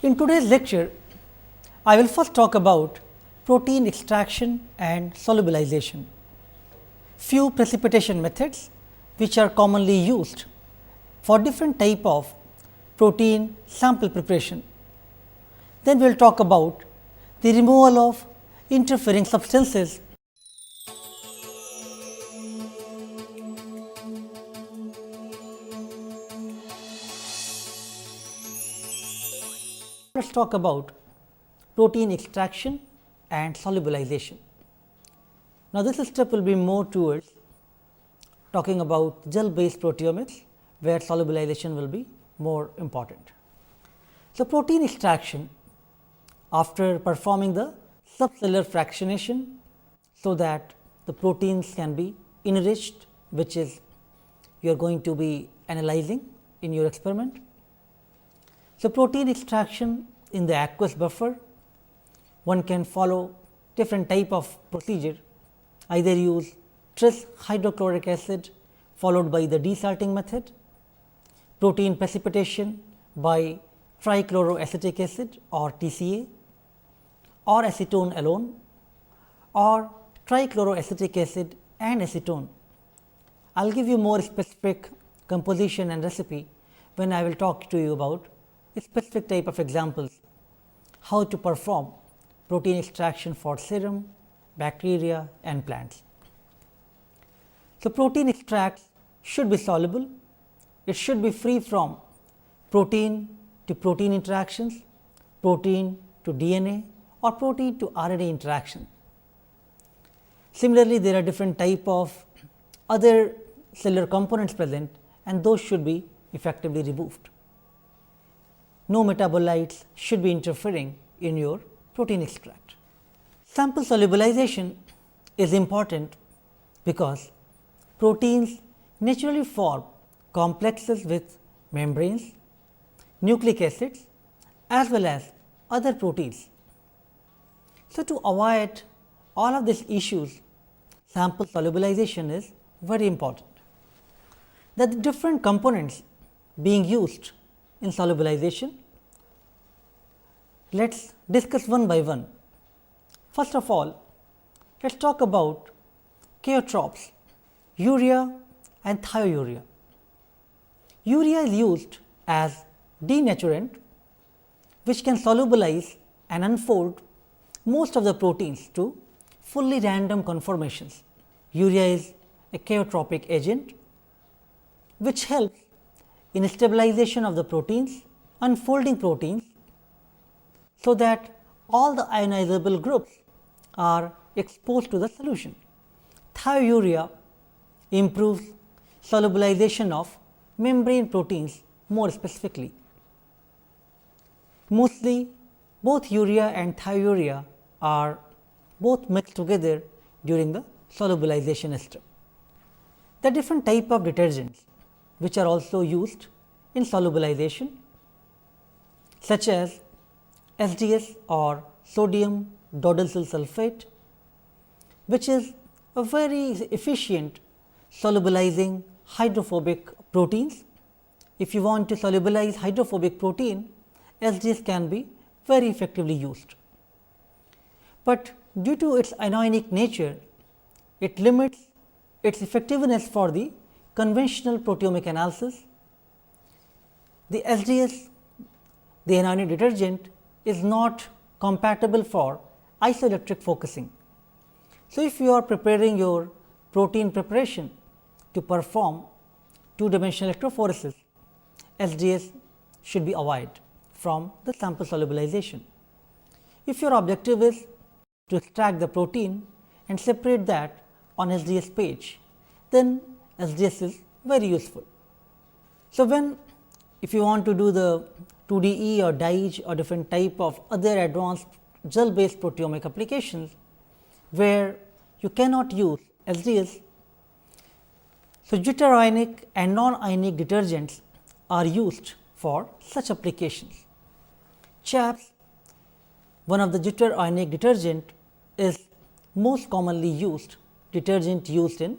In today's lecture, I will first talk about protein extraction and solubilization, few precipitation methods which are commonly used for different type of protein sample preparation. Then we will talk about the removal of interfering substances. Let us talk about protein extraction and solubilization. Now, this step will be more towards talking about gel based proteomics, where solubilization will be more important. So, protein extraction, after performing the subcellular fractionation, so that the proteins can be enriched, which is you are going to be analyzing in your experiment. So, protein extraction in the aqueous buffer, one can follow different type of procedure, either use tris hydrochloric acid followed by the desalting method, protein precipitation by trichloroacetic acid or TCA, or acetone alone, or trichloroacetic acid and acetone. I will give you more specific composition and recipe when I will talk to you about a specific type of examples, how to perform protein extraction for serum, bacteria and plants. So, protein extracts should be soluble, it should be free from protein to protein interactions, protein to DNA or protein to RNA interaction. Similarly, there are different type of other cellular components present, and those should be effectively removed. No metabolites should be interfering in your protein extract. Sample solubilization is important because proteins naturally form complexes with membranes, nucleic acids as well as other proteins. So, to avoid all of these issues, sample solubilization is very important. The different components being used in solubilization, let us discuss one by one. First of all, let us talk about cheotropes, urea and thiourea. Urea is used as denaturant, which can solubilize and unfold most of the proteins to fully random conformations. Urea is a cheotropic agent, which helps in stabilization of the proteins, unfolding proteins, so that all the ionizable groups are exposed to the solution. Thiourea improves solubilization of membrane proteins more specifically. Mostly both urea and thiourea are both mixed together during the solubilization step. The different type of detergents which are also used in solubilization, such as SDS or sodium dodecyl sulfate, which is a very efficient solubilizing hydrophobic proteins. If you want to solubilize hydrophobic protein, SDS can be very effectively used, but due to its anionic nature, it limits its effectiveness for the conventional proteomic analysis. The SDS, the anionic detergent, is not compatible for isoelectric focusing. So, if you are preparing your protein preparation to perform two-dimensional electrophoresis, SDS should be avoided from the sample solubilization. If your objective is to extract the protein and separate that on SDS page, then SDS is very useful. So, if you want to do the 2DE or DIGE or different type of other advanced gel based proteomic applications, where you cannot use SDS, so deuterionic and non-ionic detergents are used for such applications. CHAPS, one of the deuterionic detergent, is most commonly used detergent used in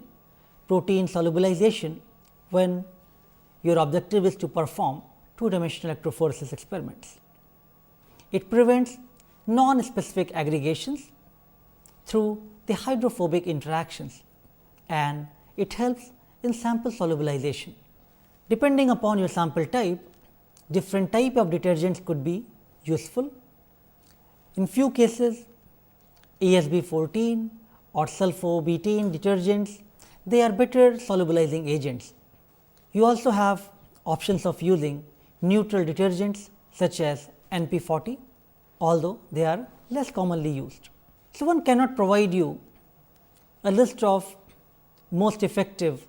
protein solubilization when your objective is to perform two-dimensional electrophoresis experiments. It prevents non-specific aggregations through the hydrophobic interactions, and it helps in sample solubilization. Depending upon your sample type, different type of detergents could be useful. In few cases, ASB14 or sulfobutene detergents, they are better solubilizing agents. You also have options of using neutral detergents such as NP40, although they are less commonly used. So, one cannot provide you a list of most effective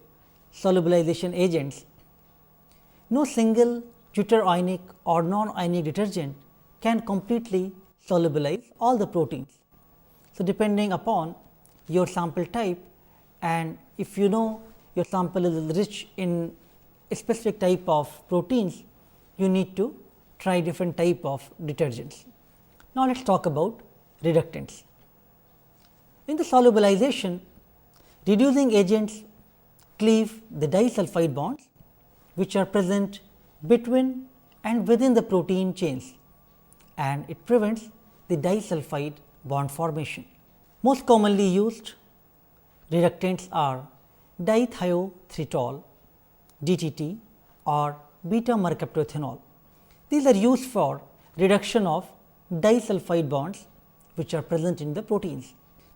solubilization agents. No single deuterionic or non-ionic detergent can completely solubilize all the proteins. So, depending upon your sample type, and if you know your sample is rich in a specific type of proteins, you need to try different type of detergents. Now, let us talk about reductants. In the solubilization, reducing agents cleave the disulfide bonds which are present between and within the protein chains, and it prevents the disulfide bond formation. Most commonly used reductants are dithiothritol, DTT, or beta mercaptoethanol. These are used for reduction of disulfide bonds which are present in the proteins.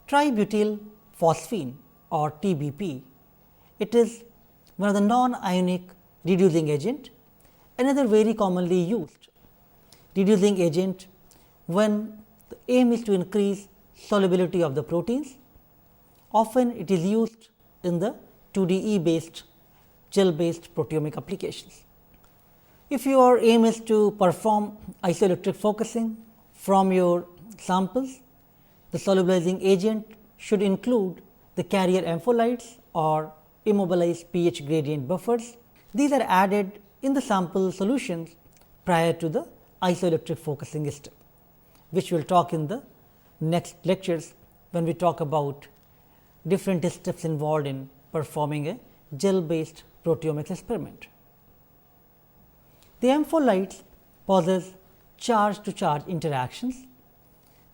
Tributyl phosphine or TBP, it is one of the non-ionic reducing agent, another very commonly used reducing agent when the aim is to increase solubility of the proteins. Often it is used in the 2DE based gel based proteomic applications. If your aim is to perform isoelectric focusing from your samples, the solubilizing agent should include the carrier ampholytes or immobilized pH gradient buffers. These are added in the sample solutions prior to the isoelectric focusing step, which we will talk in the next lectures when we talk about different steps involved in performing a gel based proteomics experiment. The ampholytes possess charge to charge interactions.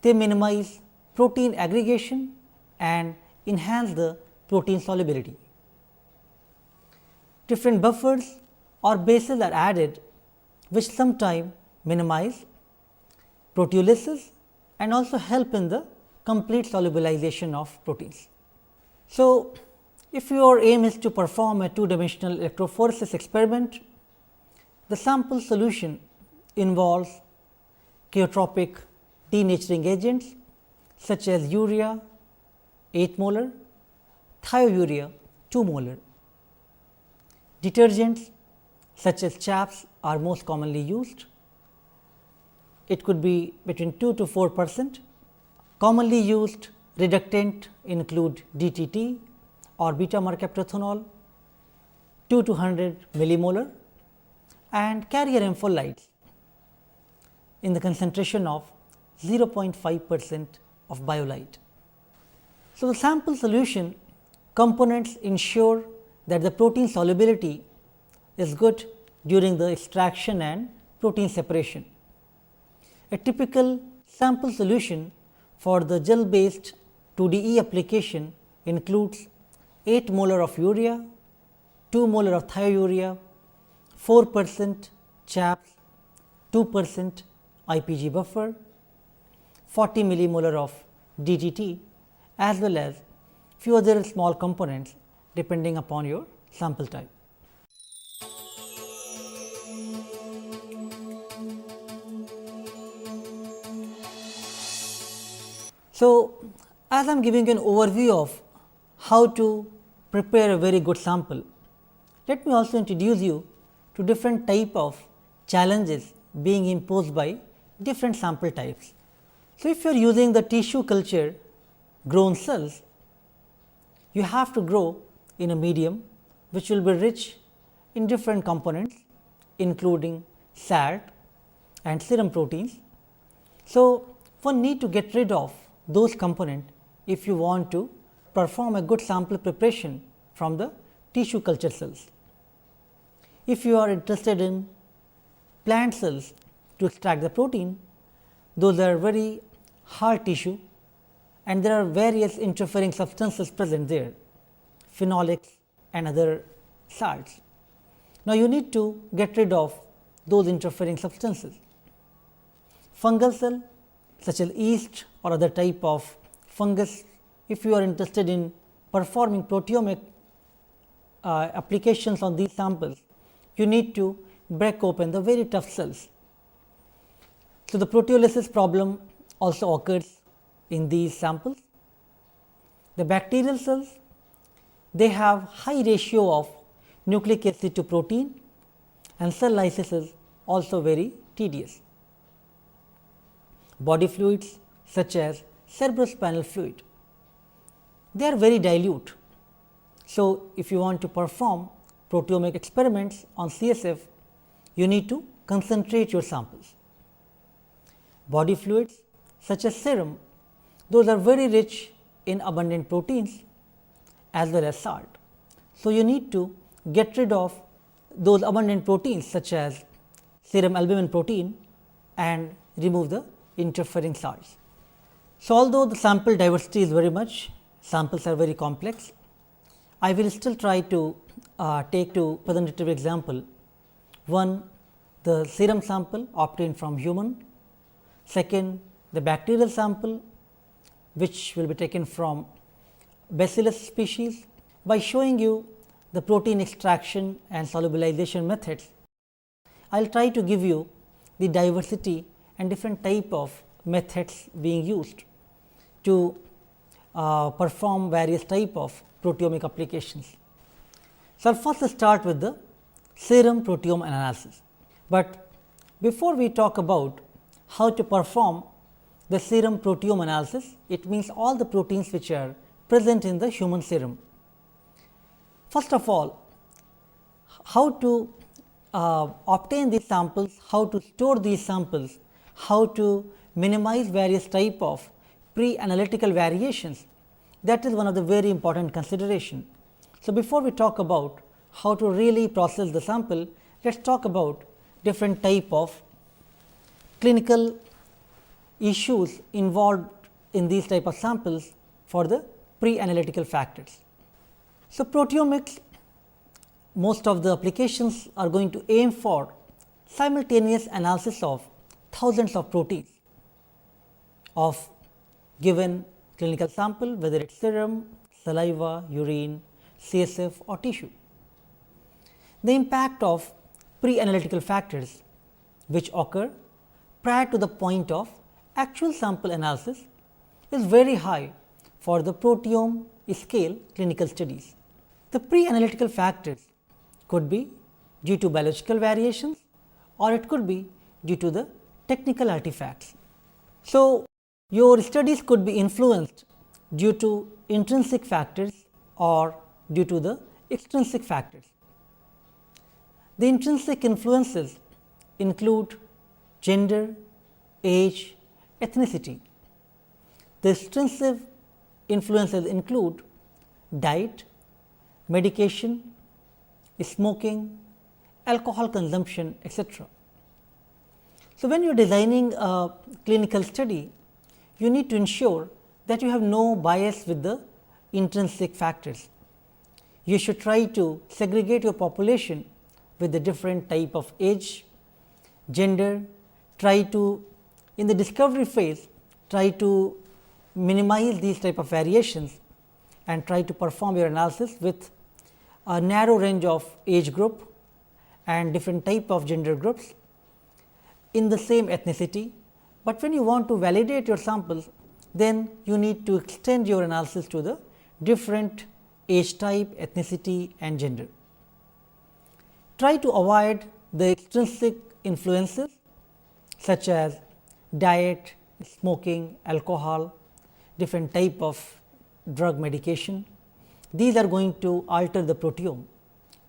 They minimize protein aggregation and enhance the protein solubility. Different buffers or bases are added which sometimes minimize proteolysis and also help in the complete solubilization of proteins. So, if your aim is to perform a two-dimensional electrophoresis experiment, the sample solution involves chaotropic denaturing agents such as urea 8 molar, thiourea 2 molar. Detergents such as chaps are most commonly used. It could be between 2 to 4%. Commonly used reductant include DTT or beta mercaptoethanol 2 to 100 millimolar and carrier ampholytes in the concentration of 0.5% of BioLite. So, the sample solution components ensure that the protein solubility is good during the extraction and protein separation. A typical sample solution for the gel based 2DE application includes 8 molar of urea, 2 molar of thiourea, 4% chaps, 2% IPG buffer, 40 millimolar of DTT, as well as few other small components depending upon your sample type. So, as I am giving an overview of how to prepare a very good sample, let me also introduce you to different type of challenges being imposed by different sample types. So, if you are using the tissue culture grown cells, you have to grow in a medium which will be rich in different components including salt and serum proteins. So, one need to get rid of those components if you want to perform a good sample preparation from the tissue culture cells. If you are interested in plant cells to extract the protein, those are very hard tissue and there are various interfering substances present there, phenolics and other salts. Now, you need to get rid of those interfering substances. Fungal cell such as yeast or other type of fungus, if you are interested in performing proteomic applications on these samples, you need to break open the very tough cells. So, the proteolysis problem also occurs in these samples. The bacterial cells, they have high ratio of nucleic acid to protein and cell lysis is also very tedious. Body fluids such as cerebrospinal fluid, they are very dilute. So, if you want to perform proteomic experiments on CSF, you need to concentrate your samples. Body fluids such as serum, those are very rich in abundant proteins as well as salt. So, you need to get rid of those abundant proteins such as serum albumin protein and remove the interfering salts. So, although the sample diversity is very much, samples are very complex, I will still try to take to presentative example. One, the serum sample obtained from human. Second, the bacterial sample which will be taken from Bacillus species. By showing you the protein extraction and solubilization methods, I will try to give you the diversity and different type of methods being used to perform various type of proteomic applications. So, I will first start with the serum proteome analysis, but before we talk about how to perform the serum proteome analysis, it means all the proteins which are present in the human serum. First of all, how to obtain these samples, how to store these samples, how to minimize various type of pre-analytical variations, that is one of the very important consideration. So, before we talk about how to really process the sample, let us talk about different type of clinical issues involved in these type of samples for the pre-analytical factors. So, proteomics, most of the applications are going to aim for simultaneous analysis of thousands of proteins of given clinical sample, whether it is serum, saliva, urine, CSF or tissue. The impact of pre-analytical factors which occur prior to the point of actual sample analysis is very high for the proteome scale clinical studies. The pre-analytical factors could be due to biological variations or it could be due to the technical artifacts. So, your studies could be influenced due to intrinsic factors or due to the extrinsic factors. The intrinsic influences include gender, age, ethnicity. The extrinsic influences include diet, medication, smoking, alcohol consumption, etc. So, when you are designing a clinical study, you need to ensure that you have no bias with the intrinsic factors. You should try to segregate your population with the different type of age, gender, try to in the discovery phase, try to minimize these type of variations and try to perform your analysis with a narrow range of age group and different type of gender groups in the same ethnicity. But when you want to validate your samples, then you need to extend your analysis to the different age type, ethnicity and gender. Try to avoid the extrinsic influences such as diet, smoking, alcohol, different type of drug medication. These are going to alter the proteome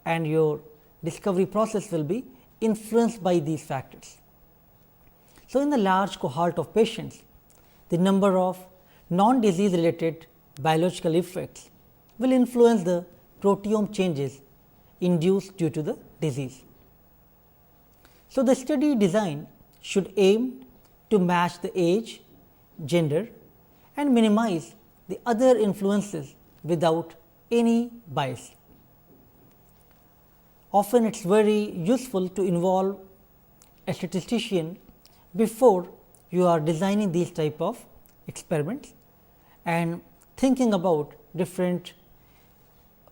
and your discovery process will be influenced by these factors. So, in the large cohort of patients, the number of non-disease related biological effects will influence the proteome changes induced due to the disease. So, the study design should aim to match the age, gender and minimize the other influences without any bias. Often it is very useful to involve a statistician before you are designing these type of experiments and thinking about different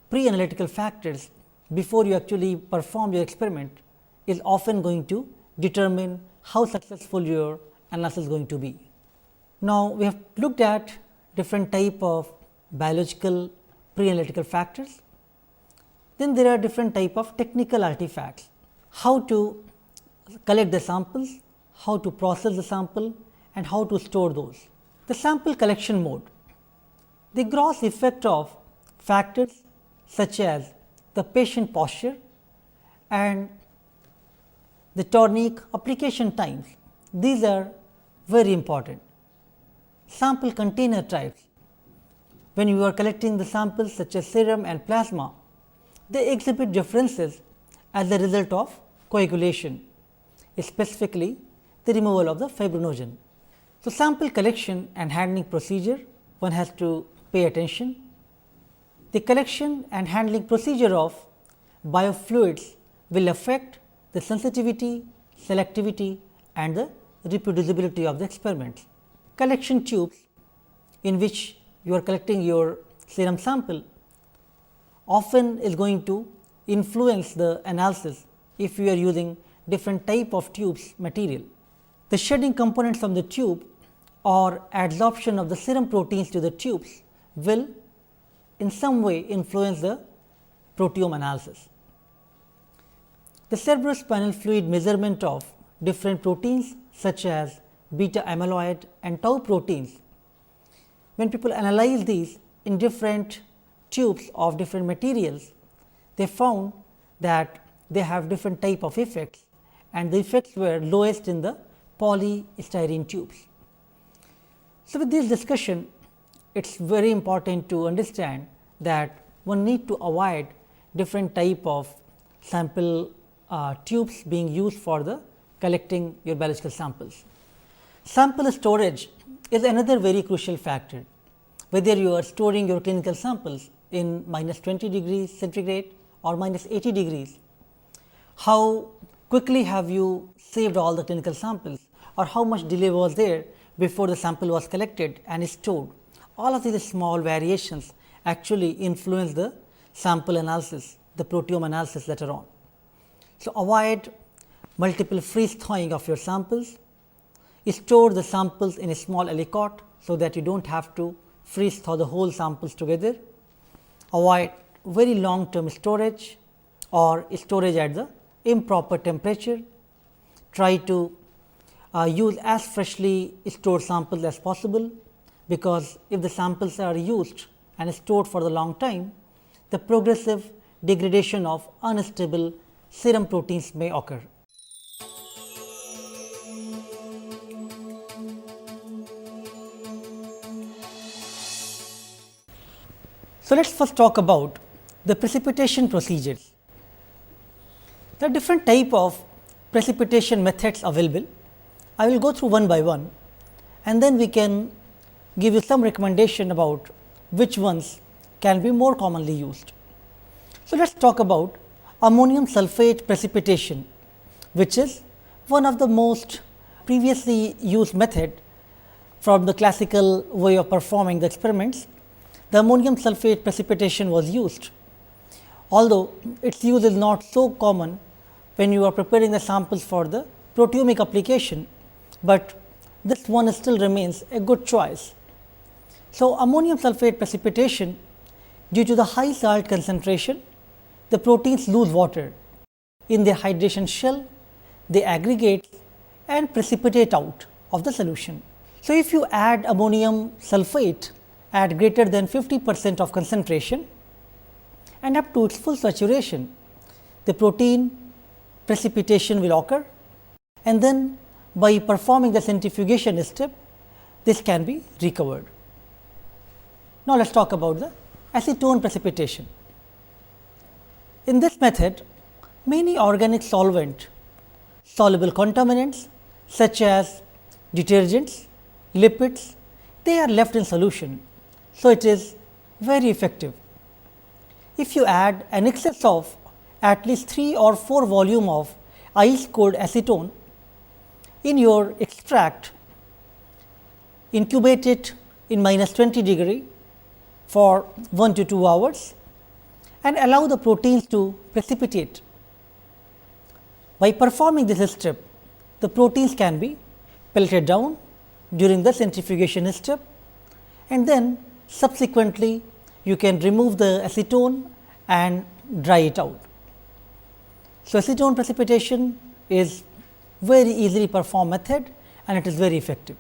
pre-analytical factors before you actually perform your experiment is often going to determine how successful your analysis is going to be. Now, we have looked at different type of biological pre-analytical factors. Then there are different type of technical artifacts, how to collect the samples, how to process the sample and how to store those. The sample collection mode, the gross effect of factors such as the patient posture and the tourniquet application times, these are very important. Sample container types, when you are collecting the samples such as serum and plasma, they exhibit differences as a result of coagulation, specifically the removal of the fibrinogen. So, sample collection and handling procedure, one has to pay attention. The collection and handling procedure of biofluids will affect the sensitivity, selectivity and the reproducibility of the experiments. Collection tubes in which you are collecting your serum sample often is going to influence the analysis if you are using different type of tubes material. The shedding components from the tube or adsorption of the serum proteins to the tubes will in some way influence the proteome analysis. The cerebrospinal fluid measurement of different proteins such as beta amyloid and tau proteins, when people analyze these in different tubes of different materials, they found that they have different type of effects and the effects were lowest in the polystyrene tubes. So, with this discussion, it is very important to understand that one need to avoid different type of sample tubes being used for the collecting your biological samples. Sample storage is another very crucial factor, whether you are storing your clinical samples in -20 degrees centigrade or -80 degrees. How quickly have you saved all the clinical samples or how much delay was there before the sample was collected and stored. All of these small variations actually influence the sample analysis, the proteome analysis later on. So, avoid multiple freeze thawing of your samples, store the samples in a small aliquot, so that you do not have to freeze thaw the whole samples together, avoid very long term storage or storage at the improper temperature, try to use as freshly stored samples as possible, because if the samples are used and stored for the long time, the progressive degradation of unstable serum proteins may occur. So, let us first talk about the precipitation procedures. There are different type of precipitation methods available. I will go through one by one and then we can give you some recommendation about which ones can be more commonly used. So, let us talk about ammonium sulphate precipitation, which is one of the most previously used method from the classical way of performing the experiments. The ammonium sulphate precipitation was used, although its use is not so common when you are preparing the samples for the proteomic application, but this one still remains a good choice. So, ammonium sulphate precipitation, due to the high salt concentration, the proteins lose water. In their hydration shell, they aggregate and precipitate out of the solution. So, if you add ammonium sulphate at greater than 50% of concentration and up to its full saturation, the protein precipitation will occur, and then by performing the centrifugation step, this can be recovered. Now, let us talk about the acetone precipitation. In this method, many organic solvent soluble contaminants such as detergents, lipids, they are left in solution. So, it is very effective. If you add an excess of at least 3 or 4 volume of ice cold acetone in your extract, incubate it in -20 degree for 1 to 2 hours and allow the proteins to precipitate. By performing this step, the proteins can be pelleted down during the centrifugation step, and then subsequently you can remove the acetone and dry it out. So, acetone precipitation is very easily performed method and it is very effective.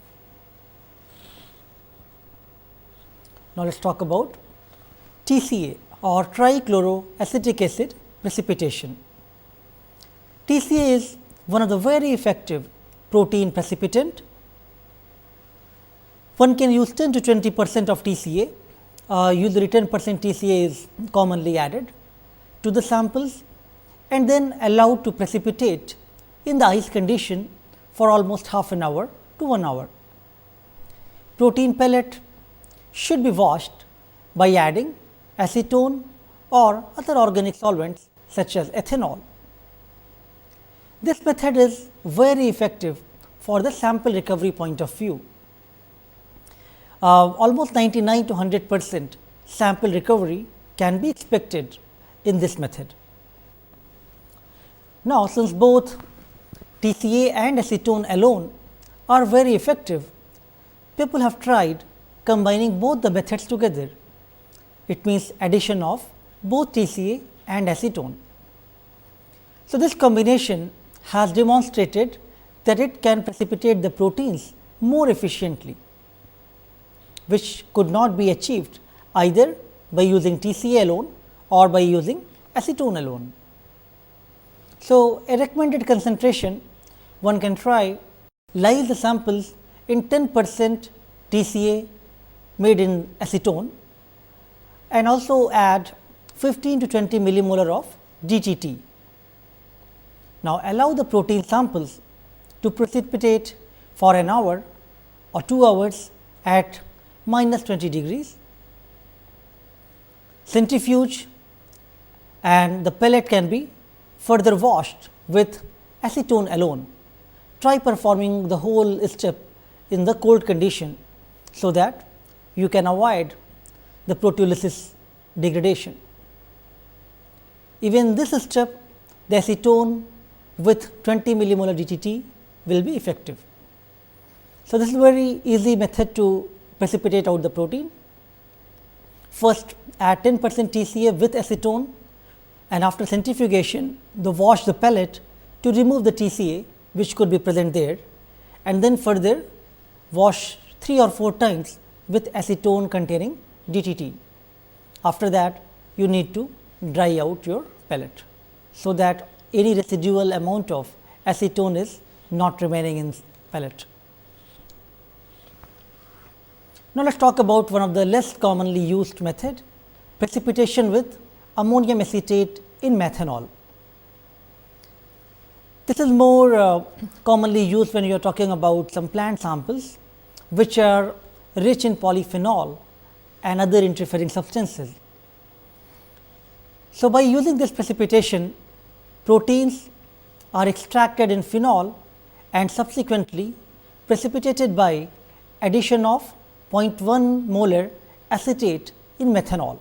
Now, let us talk about TCA or trichloroacetic acid precipitation. TCA is one of the very effective protein precipitant. One can use 10 to 20% of TCA, usually 10% TCA is commonly added to the samples and then allowed to precipitate in the ice condition for almost half an hour to 1 hour. Protein pellet should be washed by adding acetone or other organic solvents such as ethanol. This method is very effective for the sample recovery point of view. Almost 99 to 100% sample recovery can be expected in this method. Now, since both TCA and acetone alone are very effective, people have tried combining both the methods together. It means addition of both TCA and acetone. So, this combination has demonstrated that it can precipitate the proteins more efficiently, which could not be achieved either by using TCA alone or by using acetone alone. So, a recommended concentration, one can try lyse the samples in 10% TCA made in acetone and also add 15 to 20 millimolar of DTT. Now, allow the protein samples to precipitate for an hour or 2 hours at -20 degrees, centrifuge, and the pellet can be further washed with acetone alone. Try performing the whole step in the cold condition, so that you can avoid the proteolysis degradation. Even this step, the acetone with 20 millimolar DTT will be effective. So, this is a very easy method to precipitate out the protein. First, add 10% TCA with acetone, and after centrifugation, wash the pellet to remove the TCA which could be present there, and then further wash 3 or 4 times with acetone containing DTT. After that, you need to dry out your pellet, so that any residual amount of acetone is not remaining in pellet. Now, let us talk about one of the less commonly used method, precipitation with ammonium acetate in methanol. This is more commonly used when you are talking about some plant samples which are rich in polyphenol and other interfering substances. So, by using this precipitation, proteins are extracted in phenol and subsequently precipitated by addition of 0.1 molar acetate in methanol.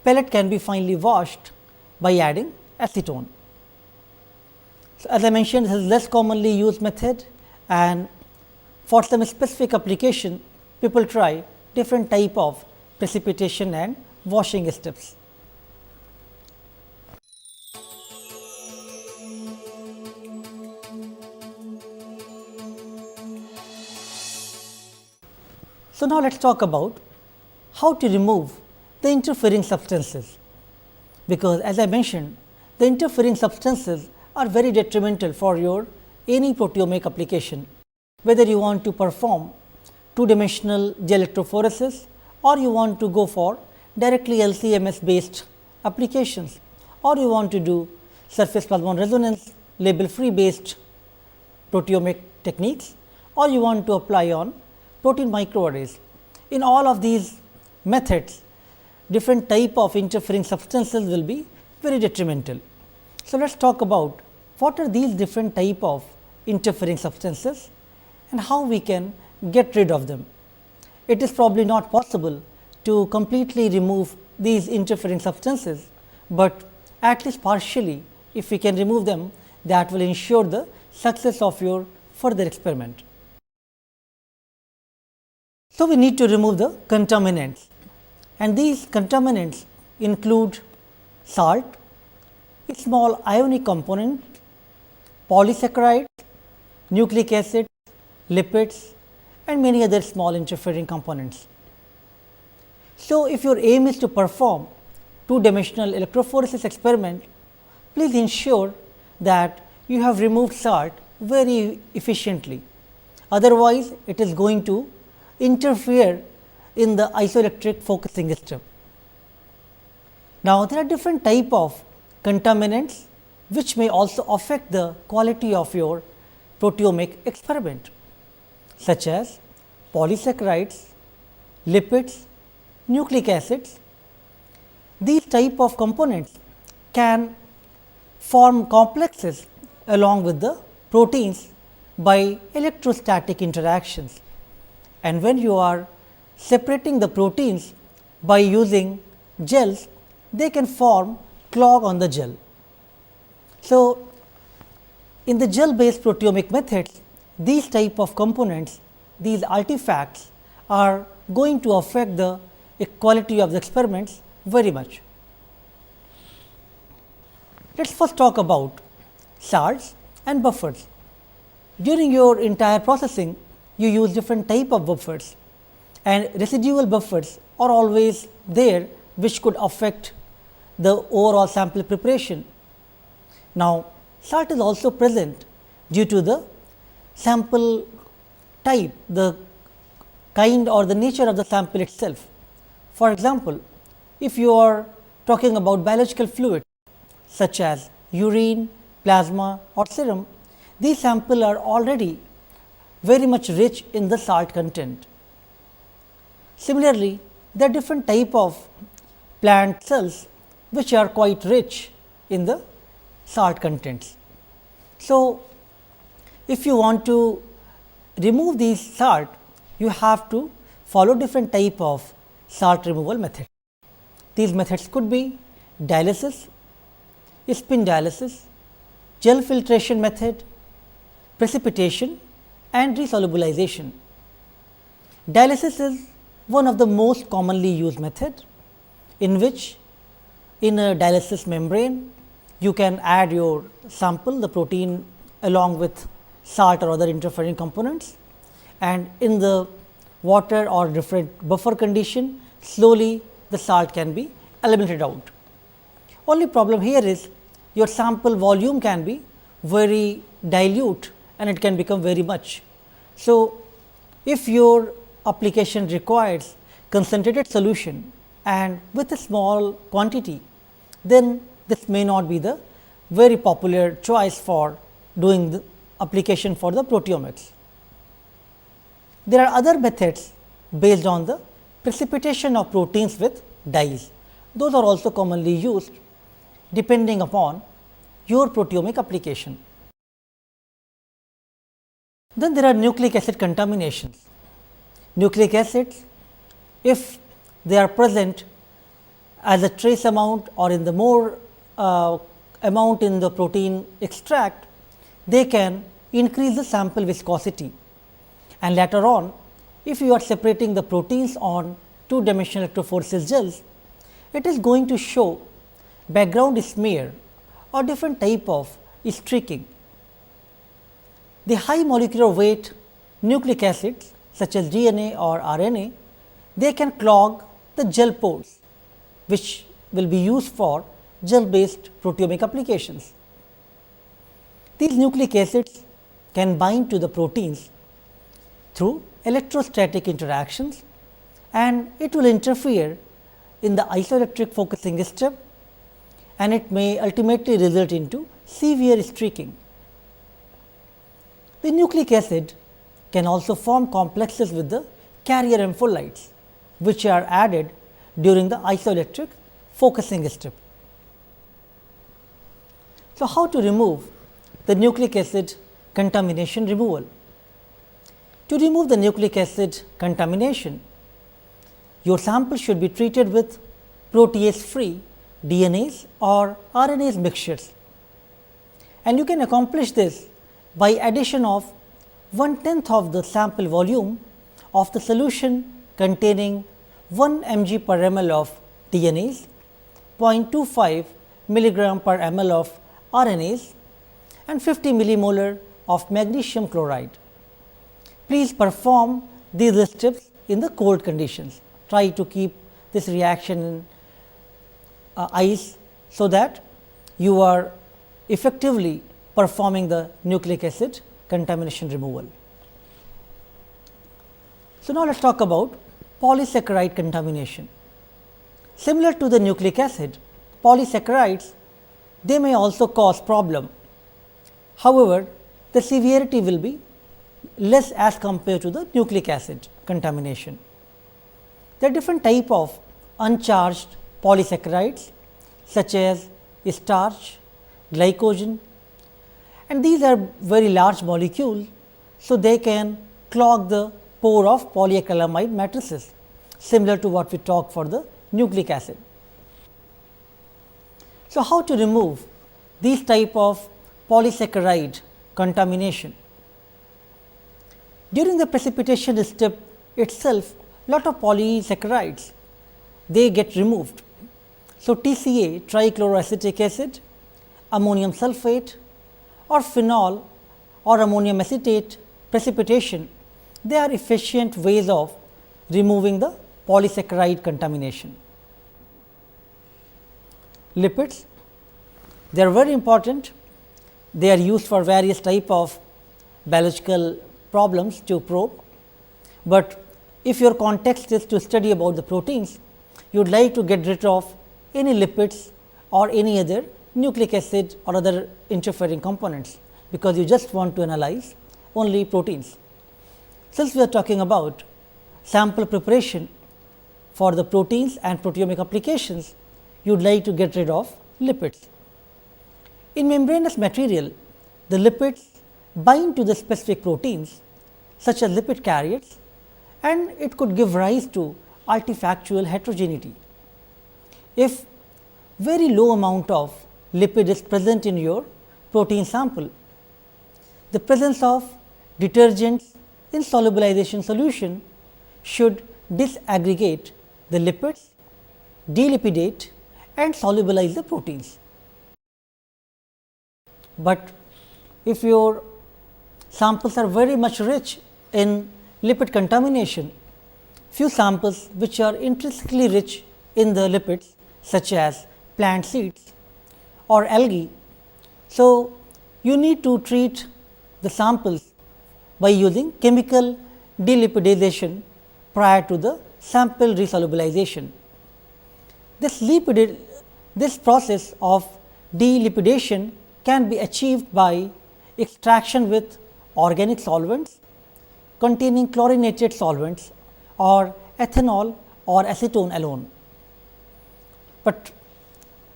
Pellet can be finely washed by adding acetone. So, as I mentioned, this is less commonly used method, and for some specific application, people try different type of precipitation and washing steps. So, now let us talk about how to remove the interfering substances, because as I mentioned, the interfering substances are very detrimental for your any proteomic application, whether you want to perform 2-dimensional gel electrophoresis or you want to go for directly LC-MS based applications, or you want to do surface plasmon resonance label free based proteomic techniques, or you want to apply on protein microarrays. In all of these methods, different type of interfering substances will be very detrimental. So, let us talk about what are these different type of interfering substances and how we can get rid of them. It is probably not possible to completely remove these interfering substances, but at least partially if we can remove them, that will ensure the success of your further experiment. So, we need to remove the contaminants, and these contaminants include salt, a small ionic component, polysaccharides, nucleic acids, lipids and many other small interfering components. So, if your aim is to perform two-dimensional electrophoresis experiment, please ensure that you have removed salt very efficiently. Otherwise, it is going to interfere in the isoelectric focusing step. Now, there are different type of contaminants which may also affect the quality of your proteomic experiment, such as polysaccharides, lipids, nucleic acids. These type of components can form complexes along with the proteins by electrostatic interactions, and when you are separating the proteins by using gels, they can form clog on the gel. So, in the gel based proteomic methods, these type of components, these artifacts are going to affect the quality of the experiments very much. Let us first talk about salts and buffers. During your entire processing, you use different type of buffers, and residual buffers are always there which could affect the overall sample preparation. Now, salt is also present due to the sample type, the kind or the nature of the sample itself. For example, if you are talking about biological fluid such as urine, plasma or serum, these samples are already very much rich in the salt content. Similarly, there are different type of plant cells which are quite rich in the salt contents. So, if you want to remove these salt, you have to follow different type of salt removal methods. These methods could be dialysis, spin dialysis, gel filtration method, precipitation and resolubilization. Dialysis is one of the most commonly used method, in which in a dialysis membrane you can add your sample, the protein along with salt or other interfering components, and in the water or different buffer condition, slowly the salt can be eliminated out. Only problem here is your sample volume can be very dilute and it can become very much. So, if your application requires concentrated solution and with a small quantity, then this may not be the very popular choice for doing the application for the proteomics. There are other methods based on the precipitation of proteins with dyes. Those are also commonly used depending upon your proteomic application. Then there are nucleic acid contaminations. Nucleic acids, if they are present as a trace amount or in the more amount in the protein extract, they can increase the sample viscosity, and later on if you are separating the proteins on two-dimensional electrophoresis gels, it is going to show background smear or different type of streaking. The high molecular weight nucleic acids such as DNA or RNA, they can clog the gel pores, which will be used for gel based proteomic applications. These nucleic acids can bind to the proteins through electrostatic interactions, and it will interfere in the isoelectric focusing step, and it may ultimately result into severe streaking. The nucleic acid can also form complexes with the carrier ampholytes, which are added during the isoelectric focusing step. So, how to remove the nucleic acid contamination removal? To remove the nucleic acid contamination, your sample should be treated with protease free DNase or RNase mixtures, and you can accomplish this by addition of 1/10 of the sample volume of the solution containing 1 mg per ml of DNase, 0.25 milligram per ml of RNase and 50 millimolar of magnesium chloride. Please perform these steps in the cold conditions. Try to keep this reaction in ice, so that you are effectively performing the nucleic acid contamination removal. So, now let us talk about polysaccharide contamination. Similar to the nucleic acid, polysaccharides, they may also cause problem. However, the severity will be less as compared to the nucleic acid contamination. There are different type of uncharged polysaccharides such as starch, glycogen, and these are very large molecules. So, they can clog the pore of polyacrylamide matrices, similar to what we talked for the nucleic acid. So, how to remove these type of polysaccharide contamination? During the precipitation step itself, lot of polysaccharides, they get removed. So, TCA, trichloroacetic acid, ammonium sulphate or phenol or ammonium acetate precipitation, they are efficient ways of removing the polysaccharide contamination. Lipids, they are very important. They are used for various type of biological problems to probe, but if your context is to study about the proteins, you would like to get rid of any lipids or any other nucleic acid or other interfering components, because you just want to analyze only proteins. Since we are talking about sample preparation for the proteins and proteomic applications, you would like to get rid of lipids. In membranous material, the lipids bind to the specific proteins such as lipid carriers, and it could give rise to artifactual heterogeneity. If very low amount of lipid is present in your protein sample, the presence of detergents in solubilization solution should disaggregate the lipids, delipidate and solubilize the proteins. But if your samples are very much rich in lipid contamination, few samples which are intrinsically rich in the lipids such as plant seeds or algae. So, you need to treat the samples by using chemical delipidization prior to the sample resolubilization. This process of delipidation can be achieved by extraction with organic solvents containing chlorinated solvents or ethanol or acetone alone. But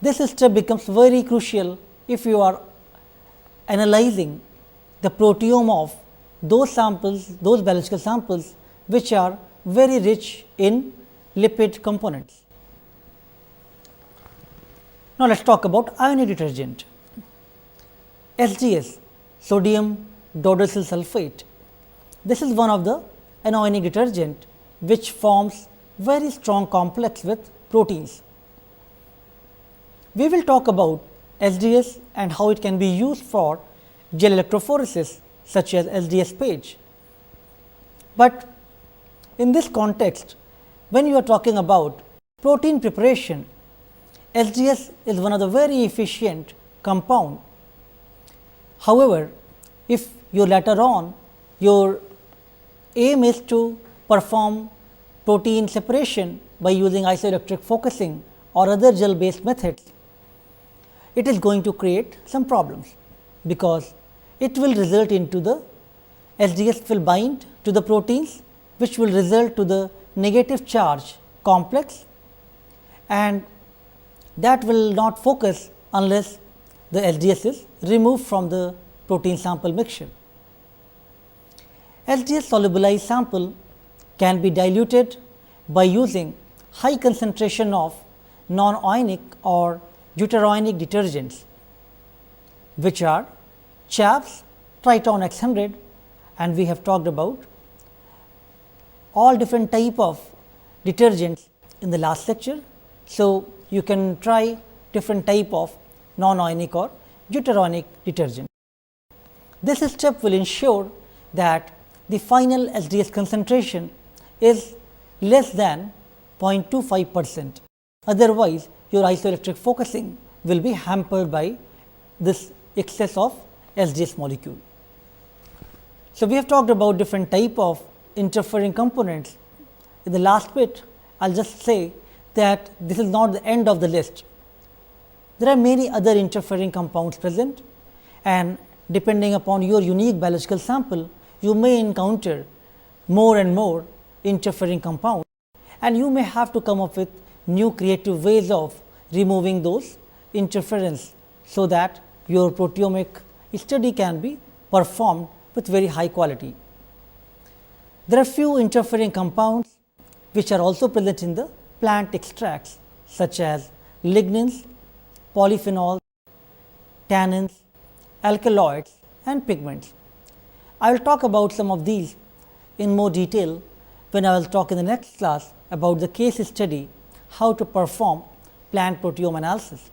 this step becomes very crucial if you are analyzing the proteome of those samples, those biological samples which are very rich in lipid components. Now, let us talk about ionic detergent. SDS, sodium dodecyl sulphate. This is one of the anionic detergent which forms very strong complex with proteins. We will talk about SDS and how it can be used for gel electrophoresis such as SDS page. But in this context, when you are talking about protein preparation, SDS is one of the very efficient compound. However, if you later on your aim is to perform protein separation by using isoelectric focusing or other gel based methods, it is going to create some problems, because it will result into the SDS will bind to the proteins, which will result to the negative charge complex, and that will not focus unless the SDS is removed from the protein sample mixture. SDS solubilized sample can be diluted by using high concentration of non-ionic or deuteronic detergents, which are CHAPS, Triton X100, and we have talked about all different type of detergents in the last lecture. So, you can try different type of non-ionic or deuteronic detergent. This step will ensure that the final SDS concentration is less than 0.25%. Otherwise, your isoelectric focusing will be hampered by this excess of SDS molecule. So, we have talked about different type of interfering components. In the last bit, I will just say that this is not the end of the list. There are many other interfering compounds present, and depending upon your unique biological sample, you may encounter more and more interfering compounds, and you may have to come up with new creative ways of removing those interference, so that your proteomic study can be performed with very high quality. There are few interfering compounds which are also present in the plant extracts, such as lignins, polyphenols, tannins, alkaloids and pigments. I will talk about some of these in more detail when I will talk in the next class about the case study how to perform plant proteome analysis.